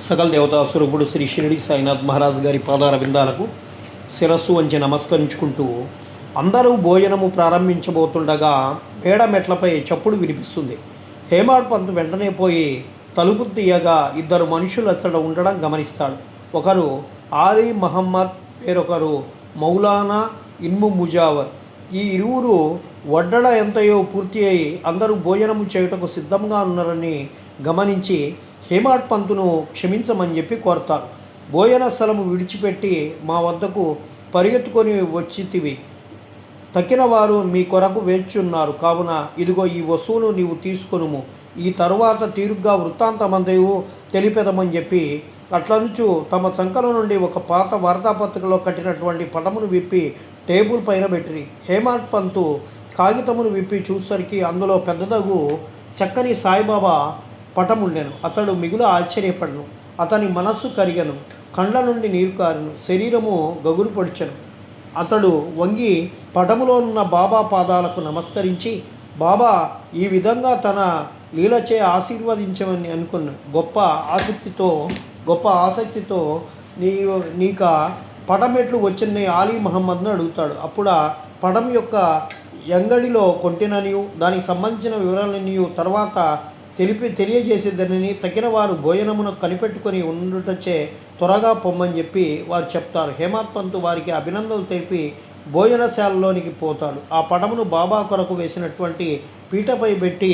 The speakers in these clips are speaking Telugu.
సకల దేవతా స్వరూపుడు శ్రీ షిరిడి సాయినాథ్ మహారాజ్ గారి పాదార విందాలకు శిరస్సు వంచి నమస్కరించుకుంటూ అందరూ భోజనము ప్రారంభించబోతుండగా మేడ మెట్లపై చప్పుడు వినిపిస్తుంది. హేమాడ్ పంత్ వెంటనే పోయి తలుపు తీయగా ఇద్దరు మనుషులు అక్కడ ఉండడం గమనిస్తాడు. ఒకరు ఆలీ మహమ్మద్, వేరొకరు మౌలానా ఇన్ము ముజావర్. ఈ ఇరువురు వడ్డడ ఎంతయో పూర్తి అయి అందరూ భోజనము చేయుటకు సిద్ధంగా ఉన్నారని గమనించి హేమాడ్ పంతును క్షమించమని చెప్పి కోరతారు. భోజన స్థలము విడిచిపెట్టి మా వద్దకు పరిగెత్తుకొని వచ్చితివి. తక్కిన వారు మీ కొరకు వేచున్నారు కావున ఇదిగో ఈ వస్తువును నీవు తీసుకొనుము. ఈ తరువాత తీరుగ్గా వృత్తాంతమంతయు తెలిపెదమని చెప్పి అట్లంచు తమ చంకల నుండి ఒక పాత వార్తాపత్రికలో కట్టినటువంటి పటమును విప్పి టేబుల్ పైన పెట్టిరి. హేమాడ్ పంతు కాగితమును విప్పి చూసరికి అందులో పెద్దదగు చక్కని సాయిబాబా పటముండెను. అతడు మిగులు ఆశ్చర్యపడను. అతని మనస్సు కరిగను, కండ్ల నుండి నీరు కారును, శరీరము గగురు పొడిచెను. అతడు వంగి పటములో ఉన్న బాబా పాదాలకు నమస్కరించి, బాబా ఈ విధంగా తన లీలచే ఆశీర్వదించమని అనుకున్నాను. గొప్ప ఆసక్తితో నీక పటమెట్లు వచ్చిన ఆలీ మహమ్మద్ను అడుగుతాడు. అప్పుడు ఆ పటం యొక్క ఎంగడిలో కొంటిననియు దానికి సంబంధించిన వివరాలనియు తర్వాత తెలియజేసేదని తగిన వారు భోజనమును కనిపెట్టుకొని ఉండుటచే త్వరగా పొమ్మని చెప్పి వారు చెప్తారు. హేమాడ్ పంతు వారికి అభినందనలు తెలిపి భోజనశాలలోనికి పోతాడు. ఆ పటమును బాబా కొరకు వేసినటువంటి పీటపై పెట్టి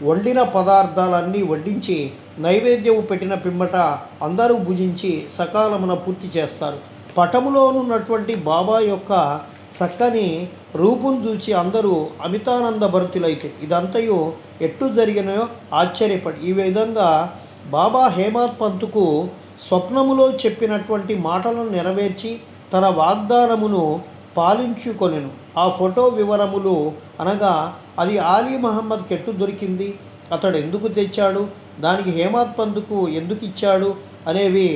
వండిన పదార్థాలన్నీ వడ్డించి నైవేద్యము పెట్టిన పిమ్మట అందరూ భుజించి సకాలమున పూర్తి చేస్తారు. పటములోనున్నటువంటి బాబా యొక్క చక్కని రూపును చూచి అందరూ అమితానంద భరితులైతే ఇదంతయు ఎట్టు జరిగినాయో ఆశ్చర్యపడి ఈ విధంగా బాబా హేమాడ్ పంతుకు స్వప్నములో చెప్పినటువంటి మాటలను నెరవేర్చి తన వాగ్దానమును పాలించుకొనెను. ఆ ఫోటో వివరములు అనగా అది ఆలీ మహమ్మద్కి ఎట్టు దొరికింది, అతడు ఎందుకు తెచ్చాడు, దానికి హేమాడ్ పంతుకు ఎందుకు ఇచ్చాడు అనేవి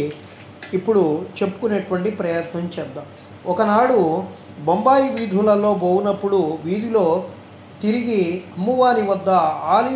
ఇప్పుడు చెప్పుకునేటువంటి ప్రయత్నం చేద్దాం. ఒకనాడు బొంబాయి వీధులలో పోవునప్పుడు వీధిలో తిరిగి అమ్మవారి వద్ద ఆలీ